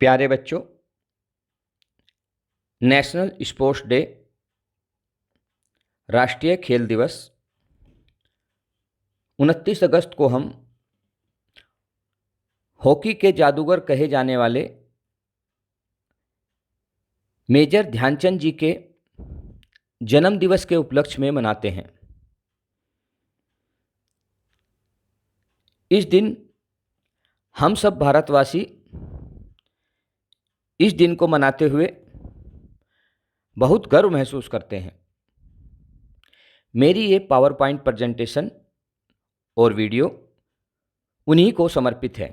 प्यारे बच्चों, national sports day, राष्ट्रीय खेल दिवस 29 अगस्त को हम हॉकी के जादूगर कहे जाने वाले मेजर ध्यानचंद जी के जन्म दिवस के उपलक्ष्य में मनाते हैं। इस दिन हम सब भारतवासी इस दिन को मनाते हुए बहुत गर्व महसूस करते हैं। मेरी ये पावर पॉइंट प्रेजेंटेशन और वीडियो उन्हीं को समर्पित है।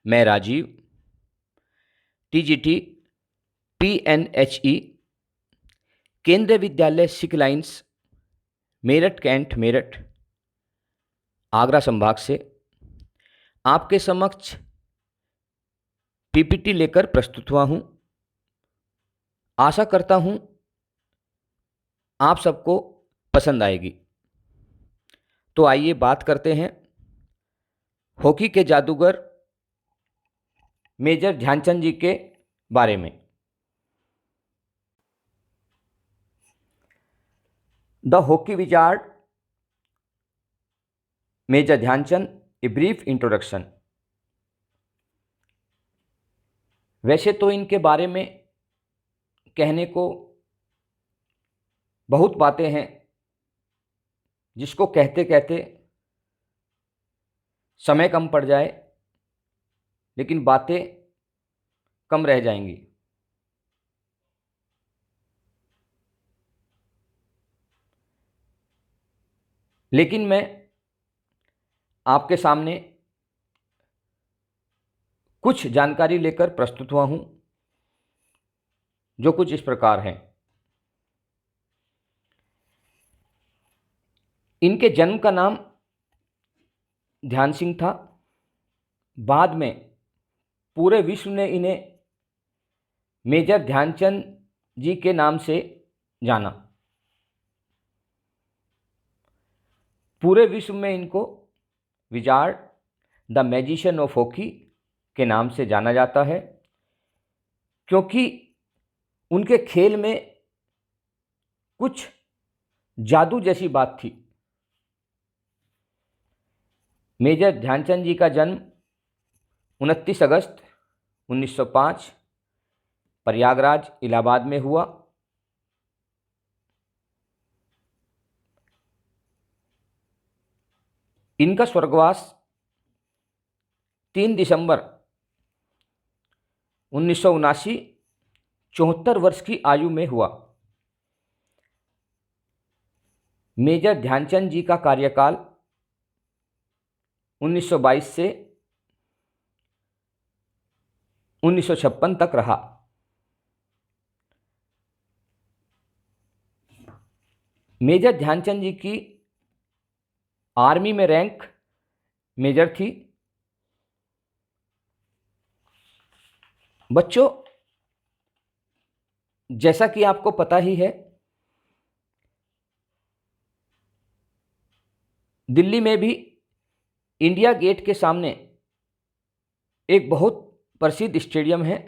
मैं राजीव, टीजीटी पीएनएचई, केंद्रीय विद्यालय सिक लाइन्स, मेरठ कैंट, मेरठ, आगरा संभाग से आपके समक्ष पीपीटी लेकर प्रस्तुत हुआ हूं। आशा करता हूं आप सबको पसंद आएगी। तो आइए बात करते हैं हॉकी के जादूगर मेजर ध्यानचंद जी के बारे में। The hockey wizard Major Dhyanchand, a brief introduction. वैसे तो इनके बारे में कहने को बहुत बातें हैं, जिसको कहते कहते समय कम पड़ जाए, लेकिन बातें कम रह जाएंगी। लेकिन मैं आपके सामने कुछ जानकारी लेकर प्रस्तुत हुआ हूं, जो कुछ इस प्रकार है। इनके जन्म का नाम ध्यान सिंह था। बाद में पूरे विश्व ने इन्हें मेजर ध्यानचंद जी के नाम से जाना। पूरे विश्व में इनको wizard, the magician of hockey के नाम से जाना जाता है, क्योंकि उनके खेल में कुछ जादू जैसी बात थी। मेजर ध्यानचंद जी का जन्म 29 अगस्त 1905 प्रयागराज, इलाहाबाद में हुआ। इनका स्वर्गवास 3 दिसंबर 1979 74 वर्ष की आयु में हुआ। मेजर ध्यानचंद जी का कार्यकाल 1922 से 1956 तक रहा। मेजर ध्यानचंद जी की आर्मी में रैंक मेजर थी। बच्चों, जैसा कि आपको पता ही है, दिल्ली में भी इंडिया गेट के सामने एक बहुत प्रसिद्ध स्टेडियम है,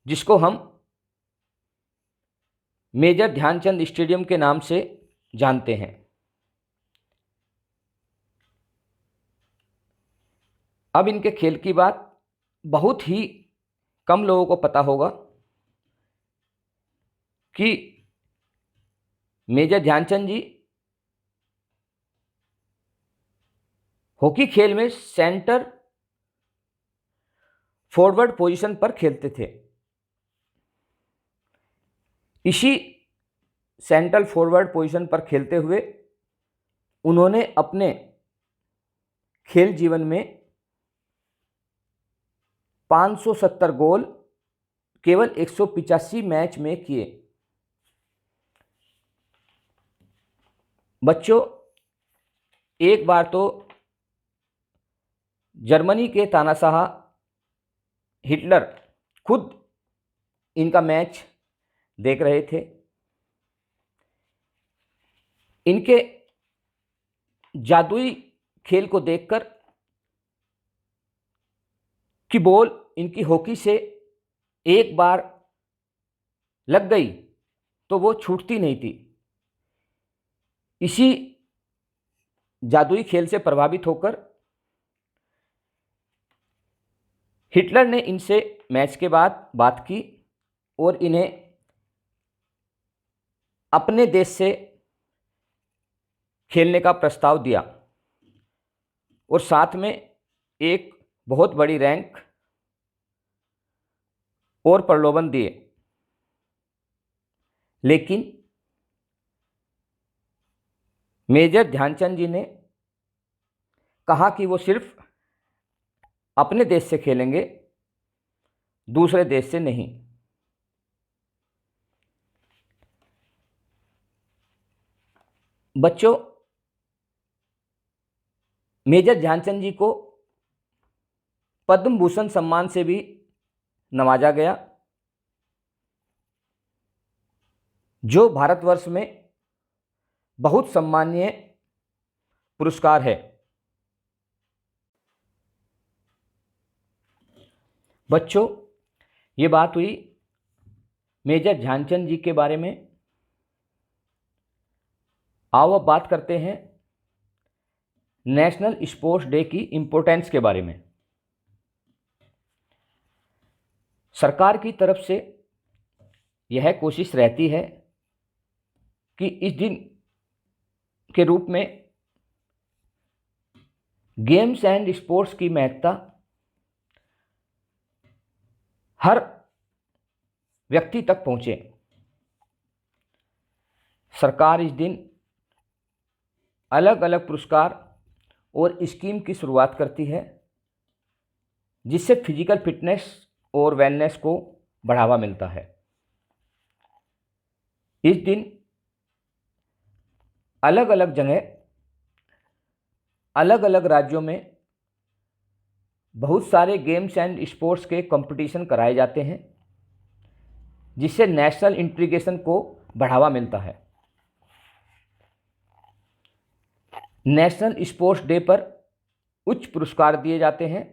जिसको हम मेजर ध्यानचंद स्टेडियम के नाम से जानते हैं। अब इनके खेल की बात बहुत ही कम लोगों को पता होगा कि मेजर ध्यानचंद जी हॉकी खेल में सेंटर फॉरवर्ड पोजीशन पर खेलते थे। इसी सेंट्रल फॉरवर्ड पोजीशन पर खेलते हुए उन्होंने अपने खेल जीवन में 570 गोल केवल 185 मैच में किए। बच्चों, एक बार तो जर्मनी के तानाशाह हिटलर खुद इनका मैच देख रहे थे। इनके जादुई खेल को देखकर कि बॉल इनकी हॉकी से एक बार लग गई तो वो छूटती नहीं थी। इसी जादुई खेल से प्रभावित होकर हिटलर ने इनसे मैच के बाद बात की और इन्हें अपने देश से खेलने का प्रस्ताव दिया और साथ में एक बहुत बड़ी रैंक और प्रलोभन दिए। लेकिन मेजर ध्यानचंद जी ने कहा कि वो सिर्फ अपने देश से खेलेंगे, दूसरे देश से नहीं। बच्चों, मेजर ध्यानचंद जी को पद्म भूषण सम्मान से भी नवाजा गया, जो भारतवर्ष में बहुत सम्मानीय पुरस्कार है। बच्चों, ये बात हुई मेजर ध्यानचंद जी के बारे में। आओ अब बात करते हैं नेशनल स्पोर्ट्स डे की इम्पोर्टेंस के बारे में। सरकार की तरफ से यह कोशिश रहती है कि इस दिन के रूप में गेम्स एंड स्पोर्ट्स की महत्ता हर व्यक्ति तक पहुंचे। सरकार इस दिन अलग अलग पुरस्कार और स्कीम की शुरुआत करती है, जिससे फिजिकल फिटनेस और वेलनेस को बढ़ावा मिलता है। इस दिन अलग अलग जगह, अलग अलग राज्यों में बहुत सारे गेम्स एंड स्पोर्ट्स के कंपटीशन कराए जाते हैं, जिससे नेशनल इंटीग्रेशन को बढ़ावा मिलता है। नेशनल स्पोर्ट्स डे पर उच्च पुरस्कार दिए जाते हैं,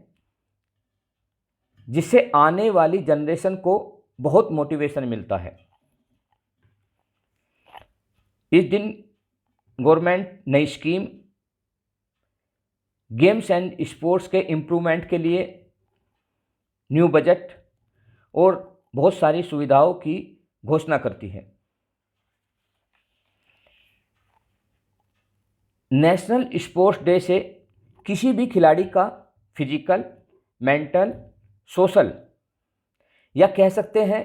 जिससे आने वाली जनरेशन को बहुत मोटिवेशन मिलता है। इस दिन गवर्नमेंट नई स्कीम गेम्स एंड स्पोर्ट्स के इम्प्रूवमेंट के लिए न्यू बजट और बहुत सारी सुविधाओं की घोषणा करती है। नेशनल स्पोर्ट्स डे से किसी भी खिलाड़ी का फिजिकल, मेंटल, सोशल या कह सकते हैं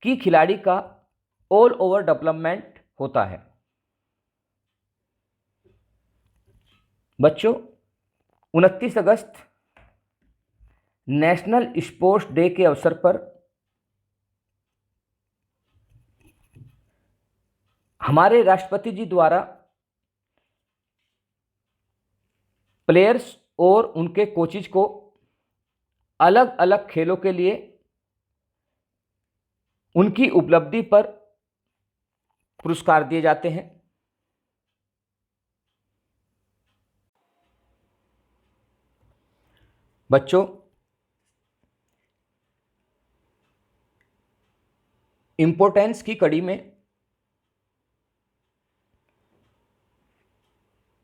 कि खिलाड़ी का ऑल ओवर डेवलपमेंट होता है। बच्चों, 29 अगस्त नेशनल स्पोर्ट्स डे के अवसर पर हमारे राष्ट्रपति जी द्वारा प्लेयर्स और उनके कोचेज को अलग अलग खेलों के लिए उनकी उपलब्धि पर पुरस्कार दिए जाते हैं। बच्चों, इम्पोर्टेंस की कड़ी में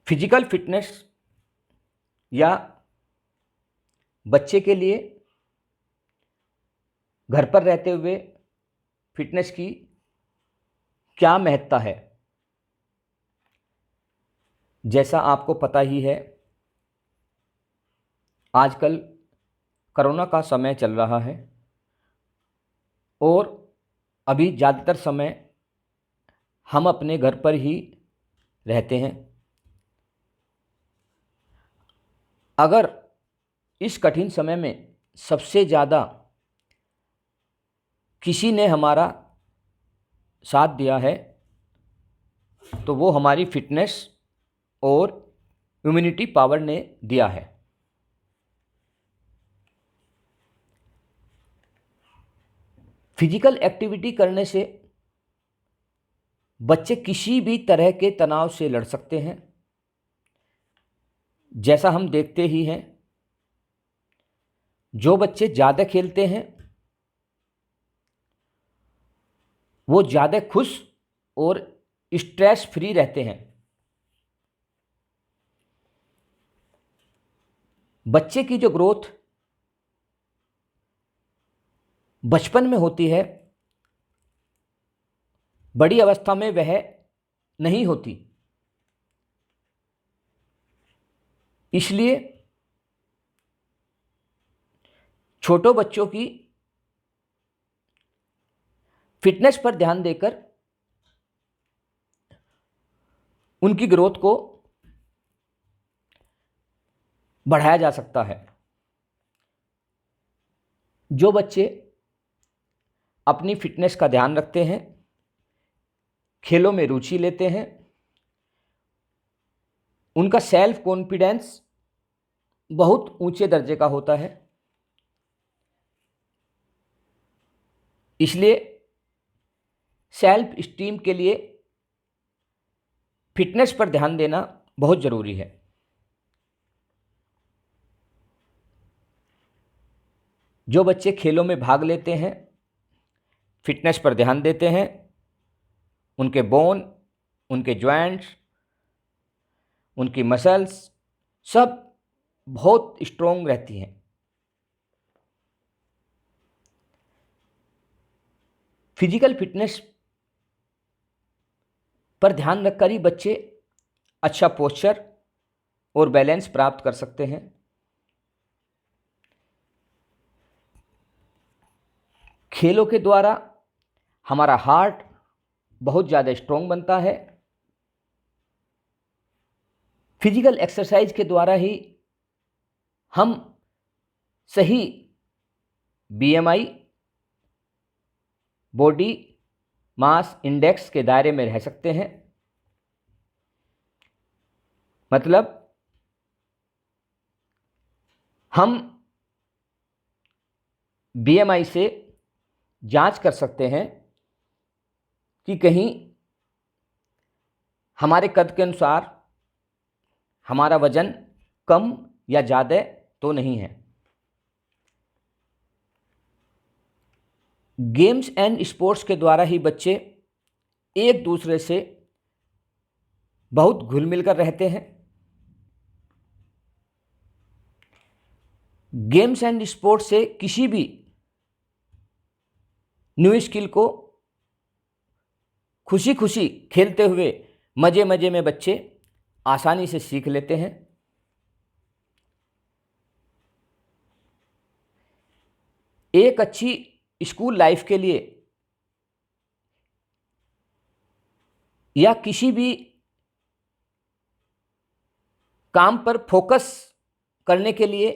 फिजिकल फिटनेस या बच्चे के लिए घर पर रहते हुए फिटनेस की क्या महत्ता है, जैसा आपको पता ही है, आजकल कोरोना का समय चल रहा है और अभी ज़्यादातर समय हम अपने घर पर ही रहते हैं। अगर इस कठिन समय में सबसे ज़्यादा किसी ने हमारा साथ दिया है तो वो हमारी फिटनेस और इम्यूनिटी पावर ने दिया है। फिजिकल एक्टिविटी करने से बच्चे किसी भी तरह के तनाव से लड़ सकते हैं। जैसा हम देखते ही हैं, जो बच्चे ज़्यादा खेलते हैं वो ज़्यादा खुश और स्ट्रेस फ्री रहते हैं। बच्चे की जो ग्रोथ बचपन में होती है, बड़ी अवस्था में वह नहीं होती। इसलिए छोटों बच्चों की फिटनेस पर ध्यान देकर उनकी ग्रोथ को बढ़ाया जा सकता है। जो बच्चे अपनी फिटनेस का ध्यान रखते हैं, खेलों में रुचि लेते हैं, उनका सेल्फ कॉन्फिडेंस बहुत ऊंचे दर्जे का होता है। इसलिए सेल्फ स्टीम के लिए फिटनेस पर ध्यान देना बहुत ज़रूरी है। जो बच्चे खेलों में भाग लेते हैं, फिटनेस पर ध्यान देते हैं, उनके बोन, उनके जॉइंट्स, उनकी मसल्स सब बहुत स्ट्रोंग रहती हैं। फिजिकल फिटनेस पर ध्यान रखकर ही बच्चे अच्छा पोस्चर और बैलेंस प्राप्त कर सकते हैं। खेलों के द्वारा हमारा हार्ट बहुत ज़्यादा स्ट्रोंग बनता है। फिजिकल एक्सरसाइज के द्वारा ही हम सही बीएमआई, बॉडी मास इंडेक्स के दायरे में रह सकते हैं। मतलब हम बीएमआई से जांच कर सकते हैं कि कहीं हमारे कद के अनुसार हमारा वजन कम या ज़्यादा तो नहीं है। गेम्स एंड स्पोर्ट्स के द्वारा ही बच्चे एक दूसरे से बहुत घुल मिल कर रहते हैं। गेम्स एंड स्पोर्ट्स से किसी भी न्यू स्किल को खुशी खुशी खेलते हुए मज़े मज़े में बच्चे आसानी से सीख लेते हैं। एक अच्छी स्कूल लाइफ के लिए या किसी भी काम पर फोकस करने के लिए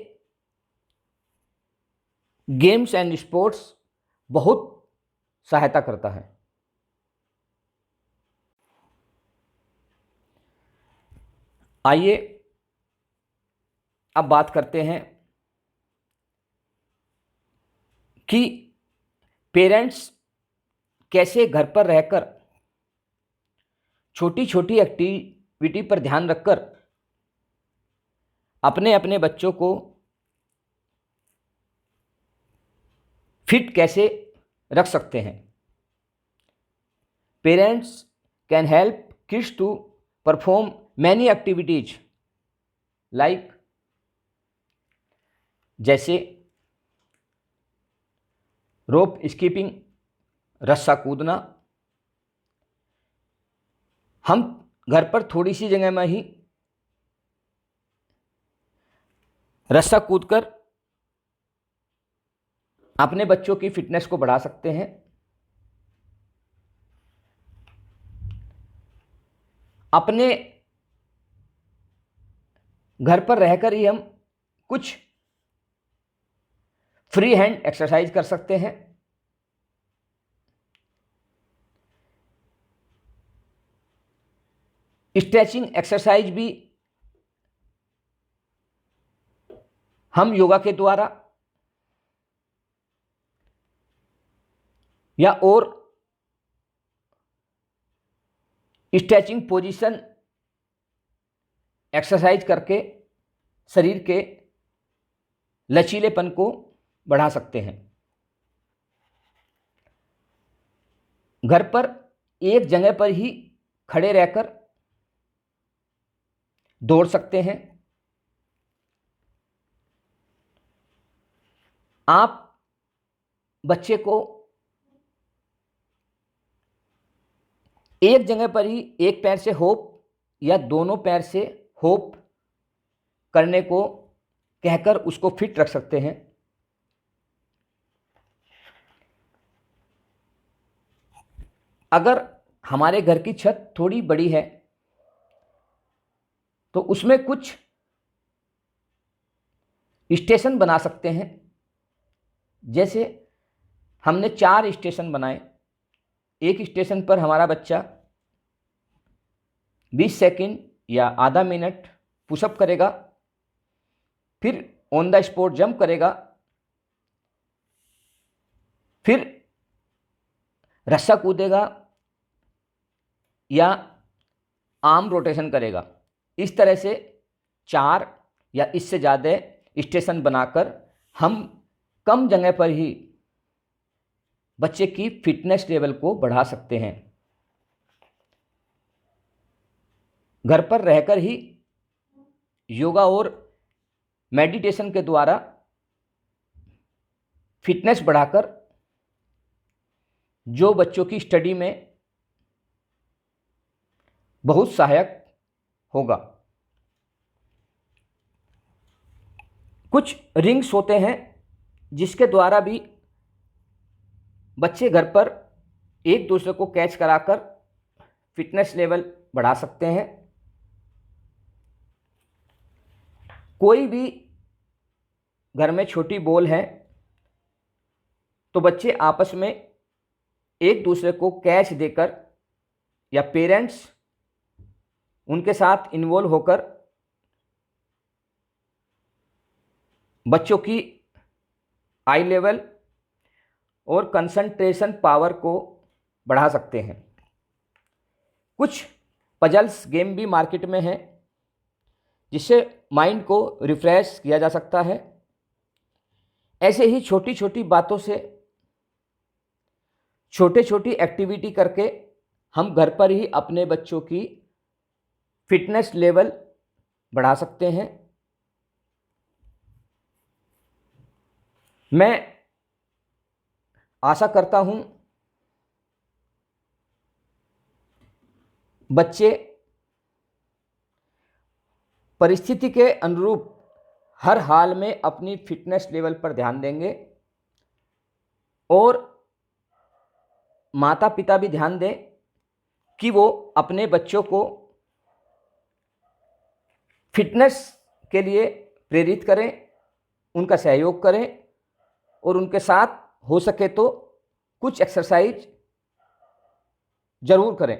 गेम्स एंड स्पोर्ट्स बहुत सहायता करता है। आइए अब बात करते हैं कि पेरेंट्स कैसे घर पर रहकर छोटी छोटी एक्टिविटी पर ध्यान रखकर अपने अपने बच्चों को फिट कैसे रख सकते हैं। Parents can help kids to perform many activities like, जैसे रोप स्कीपिंग, रस्सा कूदना। हम घर पर थोड़ी सी जगह में ही रस्सा कूदकर अपने बच्चों की फिटनेस को बढ़ा सकते हैं। अपने घर पर रहकर ही हम कुछ फ्री हैंड एक्सरसाइज कर सकते हैं। स्ट्रेचिंग एक्सरसाइज भी हम योगा के द्वारा या और स्ट्रेचिंग पोजीशन एक्सरसाइज करके शरीर के लचीलेपन को बढ़ा सकते हैं। घर पर एक जगह पर ही खड़े रहकर दौड़ सकते हैं। आप बच्चे को एक जगह पर ही एक पैर से होप या दोनों पैर से होप करने को कहकर उसको फिट रख सकते हैं। अगर हमारे घर की छत थोड़ी बड़ी है तो उसमें कुछ स्टेशन बना सकते हैं। जैसे हमने 4 स्टेशन बनाए। एक स्टेशन पर हमारा बच्चा 20 सेकंड या आधा मिनट पुशअप करेगा, फिर ऑन द स्पॉट जंप करेगा, फिर रस्सा कूदेगा या आर्म रोटेशन करेगा। इस तरह से 4 या इससे ज़्यादा स्टेशन बनाकर हम कम जगह पर ही बच्चे की फिटनेस लेवल को बढ़ा सकते हैं। घर पर रहकर ही योगा और मेडिटेशन के द्वारा फिटनेस बढ़ाकर जो बच्चों की स्टडी में बहुत सहायक होगा। कुछ रिंग्स होते हैं जिसके द्वारा भी बच्चे घर पर एक दूसरे को कैच कराकर फिटनेस लेवल बढ़ा सकते हैं। कोई भी घर में छोटी बॉल है तो बच्चे आपस में एक दूसरे को कैच देकर या पेरेंट्स उनके साथ इन्वॉल्व होकर बच्चों की आई लेवल और कंसंट्रेशन पावर को बढ़ा सकते हैं। कुछ पजल्स गेम भी मार्केट में हैं जिससे माइंड को रिफ्रेश किया जा सकता है। ऐसे ही छोटी छोटी बातों से छोटे छोटी एक्टिविटी करके हम घर पर ही अपने बच्चों की फिटनेस लेवल बढ़ा सकते हैं। मैं आशा करता हूं बच्चे परिस्थिति के अनुरूप हर हाल में अपनी फिटनेस लेवल पर ध्यान देंगे और माता पिता भी ध्यान दें कि वो अपने बच्चों को फिटनेस के लिए प्रेरित करें, उनका सहयोग करें और उनके साथ हो सके तो कुछ एक्सरसाइज जरूर करें।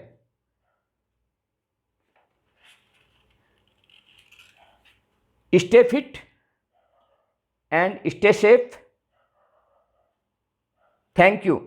Stay fit and stay safe. Thank you.